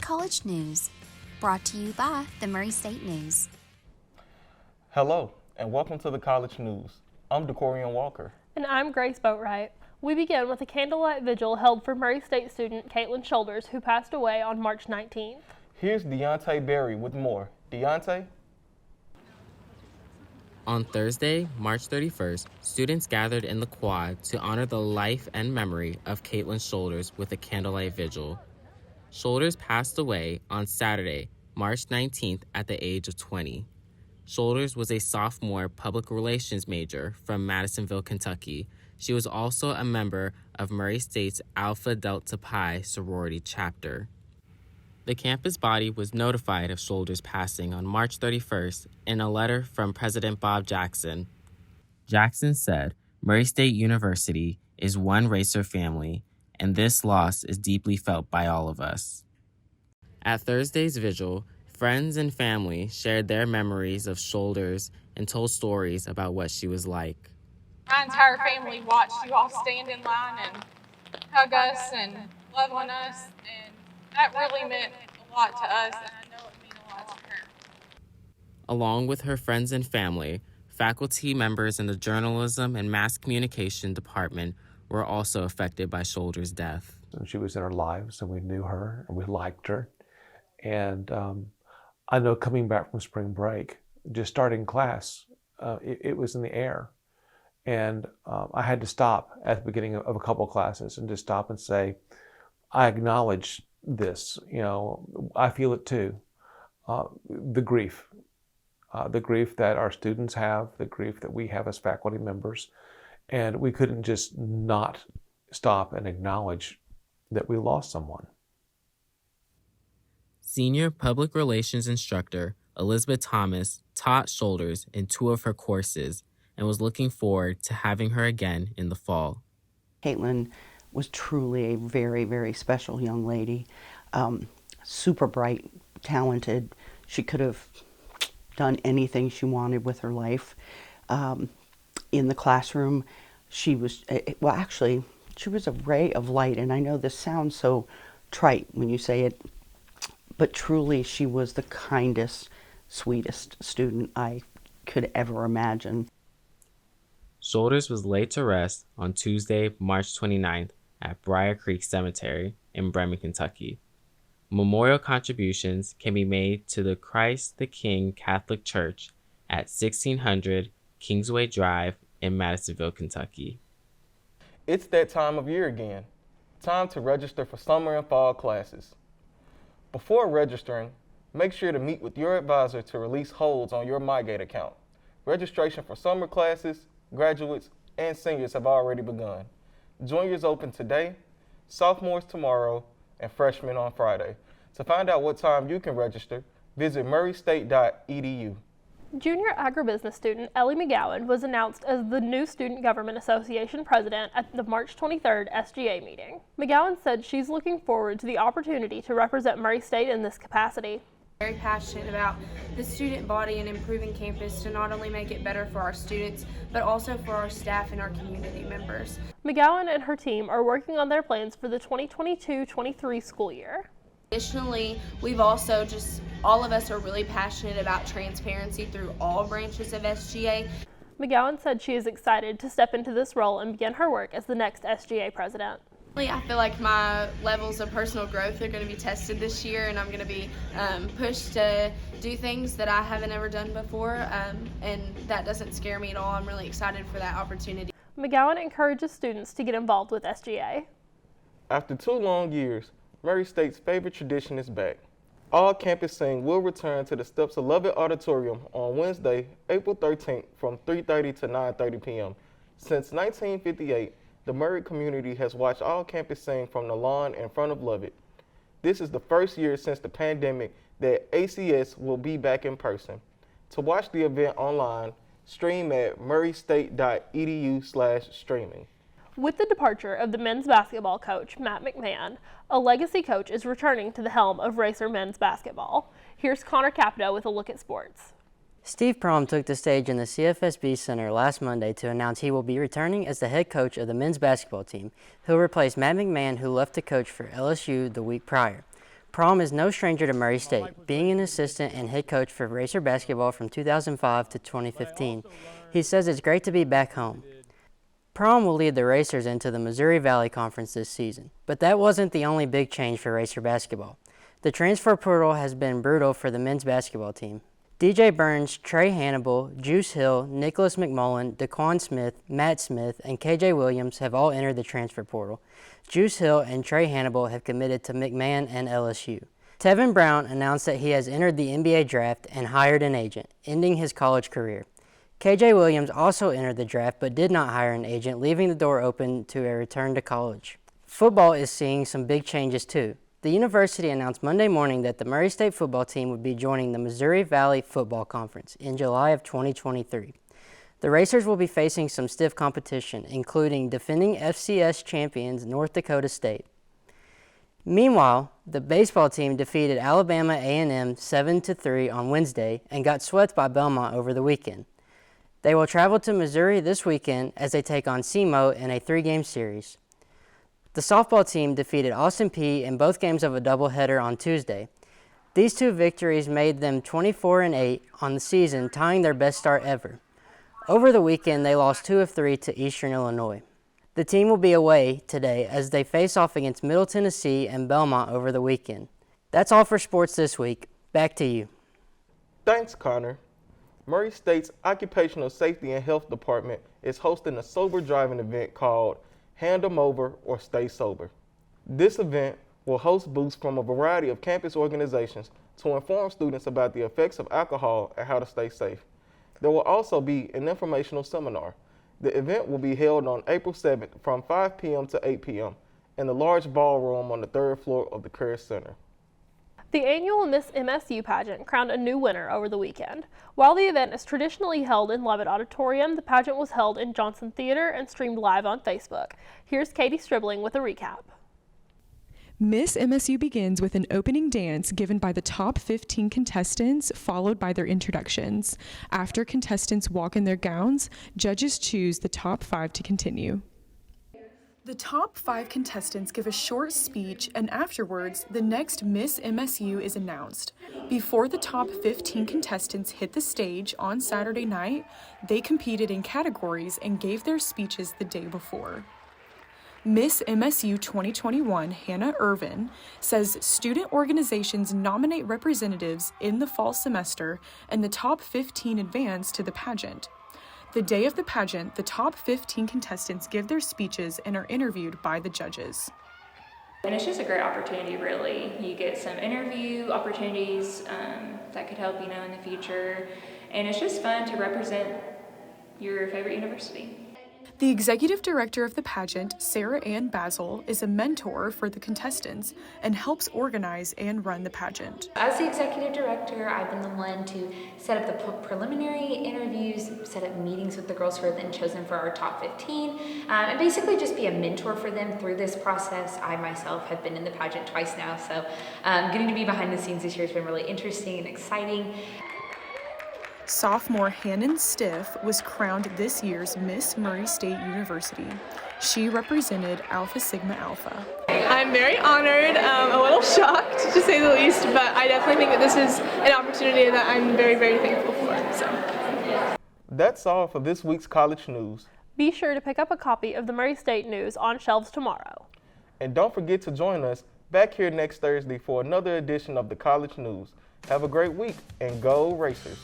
College News, brought to you by the Murray State News. Hello, and welcome to the College News. I'm DeCorian Walker. And I'm Grace Boatwright. We begin with a candlelight vigil held for Murray State student Kaitlyn Shoulders, who passed away on March 19th. Here's Deontay Berry with more. Deontay? On Thursday, March 31st, students gathered in the quad to honor the life and memory of Kaitlyn Shoulders with a candlelight vigil. Shoulders passed away on Saturday, March 19th at the age of 20. Shoulders was a sophomore public relations major from Madisonville, Kentucky. She was also a member of Murray State's Alpha Delta Pi sorority chapter. The campus body was notified of Shoulders' passing on March 31st in a letter from President Bob Jackson. Jackson said, "Murray State University is one racer family, and this loss is deeply felt by all of us." At Thursday's vigil, friends and family shared their memories of Shoulders and told stories about what she was like. My entire family watched you all stand in line and hug us and love on us, and that really meant a lot to us, and I know it meant a lot to her. Along with her friends and family, faculty members in the journalism and mass communication department were also affected by Shoulders' death. And she was in our lives, and we knew her, and we liked her. And I know coming back from spring break, just starting class, it was in the air. And I had to stop at the beginning of a couple of classes and just stop and say, I acknowledge this, I feel it too. The grief that our students have, the grief that we have as faculty members. And we couldn't just not stop and acknowledge that we lost someone. Senior public relations instructor Elizabeth Thomas taught Shoulders in 2 of her courses and was looking forward to having her again in the fall. Kaitlyn was truly a very, very special young lady, super bright, talented. She could have done anything she wanted with her life. In the classroom, she was, she was a ray of light, and I know this sounds so trite when you say it, but truly she was the kindest, sweetest student I could ever imagine. Shoulders was laid to rest on Tuesday, March 29th at Briar Creek Cemetery in Bremen, Kentucky. Memorial contributions can be made to the Christ the King Catholic Church at 1600 Kingsway Drive in Madisonville, Kentucky. It's that time of year again. Time to register for summer and fall classes. Before registering, make sure to meet with your advisor to release holds on your MyGate account. Registration for summer classes, graduates, and seniors have already begun. Juniors open today, sophomores tomorrow, and freshmen on Friday. To find out what time you can register, visit murraystate.edu. Junior agribusiness student Ellie McGowan was announced as the new Student Government Association president at the March 23rd SGA meeting. McGowan said she's looking forward to the opportunity to represent Murray State in this capacity. Very passionate about the student body and improving campus to not only make it better for our students, but also for our staff and our community members. McGowan and her team are working on their plans for the 2022-23 school year. Additionally, we've also all of us are really passionate about transparency through all branches of SGA. McGowan said she is excited to step into this role and begin her work as the next SGA president. I feel like my levels of personal growth are going to be tested this year, and I'm going to be pushed to do things that I haven't ever done before, and that doesn't scare me at all. I'm really excited for that opportunity. McGowan encourages students to get involved with SGA. After 2 long years, Murray State's favorite tradition is back. All Campus Sing will return to the Steps of Lovett Auditorium on Wednesday, April 13th from 3:30 to 9:30 p.m. Since 1958, the Murray community has watched All Campus Sing from the lawn in front of Lovett. This is the first year since the pandemic that ACS will be back in person. To watch the event online, stream at murraystate.edu/streaming. With the departure of the men's basketball coach, Matt McMahon, a legacy coach is returning to the helm of Racer men's basketball. Here's Connor Capito with a look at sports. Steve Prohm took the stage in the CFSB Center last Monday to announce he will be returning as the head coach of the men's basketball team. He'll replace Matt McMahon, who left to coach for LSU the week prior. Prohm is no stranger to Murray State, being an assistant and head coach for Racer basketball from 2005 to 2015. He says it's great to be back home. Prohm will lead the Racers into the Missouri Valley Conference this season, but that wasn't the only big change for Racer basketball. The transfer portal has been brutal for the men's basketball team. DJ Burns, Trey Hannibal, Juice Hill, Nicholas McMullen, Daquan Smith, Matt Smith, and KJ Williams have all entered the transfer portal. Juice Hill and Trey Hannibal have committed to McMahon and LSU. Tevin Brown announced that he has entered the NBA draft and hired an agent, ending his college career. KJ Williams also entered the draft but did not hire an agent, leaving the door open to a return to college. Football is seeing some big changes too. The university announced Monday morning that the Murray State football team would be joining the Missouri Valley Football Conference in July of 2023. The Racers will be facing some stiff competition, including defending FCS champions North Dakota State. Meanwhile, the baseball team defeated Alabama A&M 7-3 on Wednesday and got swept by Belmont over the weekend. They will travel to Missouri this weekend as they take on SEMO in a 3-game series. The softball team defeated Austin Peay in both games of a doubleheader on Tuesday. These two victories made them 24-8 on the season, tying their best start ever. Over the weekend, they lost 2 of 3 to Eastern Illinois. The team will be away today as they face off against Middle Tennessee and Belmont over the weekend. That's all for sports this week. Back to you. Thanks, Connor. Murray State's Occupational Safety and Health Department is hosting a sober driving event called Hand 'em Over or Stay Sober. This event will host booths from a variety of campus organizations to inform students about the effects of alcohol and how to stay safe. There will also be an informational seminar. The event will be held on April 7th from 5 p.m. to 8 p.m. in the large ballroom on the 3rd floor of the Career Center. The annual Miss MSU Pageant crowned a new winner over the weekend. While the event is traditionally held in Levitt Auditorium, the pageant was held in Johnson Theater and streamed live on Facebook. Here's Katie Stribling with a recap. Miss MSU begins with an opening dance given by the top 15 contestants, followed by their introductions. After contestants walk in their gowns, judges choose the top 5 to continue. The top 5 contestants give a short speech, and afterwards, the next Miss MSU is announced. Before the top 15 contestants hit the stage on Saturday night, they competed in categories and gave their speeches the day before. Miss MSU 2021, Hannah Irvin, says student organizations nominate representatives in the fall semester, and the top 15 advance to the pageant. The day of the pageant, the top 15 contestants give their speeches and are interviewed by the judges. And it's just a great opportunity, really. You get some interview opportunities that could help you know in the future, and it's just fun to represent your favorite university. The executive director of the pageant, Sarah Ann Basil, is a mentor for the contestants and helps organize and run the pageant. As the executive director, I've been the one to set up the preliminary interviews, set up meetings with the girls who are then chosen for our top 15, and basically just be a mentor for them through this process. I myself have been in the pageant twice now, so getting to be behind the scenes this year has been really interesting and exciting. Sophomore Hannon Stiff was crowned this year's Miss Murray State University. She represented Alpha Sigma Alpha. I'm very honored, a little shocked to say the least, but I definitely think that this is an opportunity that I'm very, very thankful for. So. That's all for this week's college news. Be sure to pick up a copy of the Murray State News on shelves tomorrow. And don't forget to join us back here next Thursday for another edition of the College News. Have a great week and go Racers.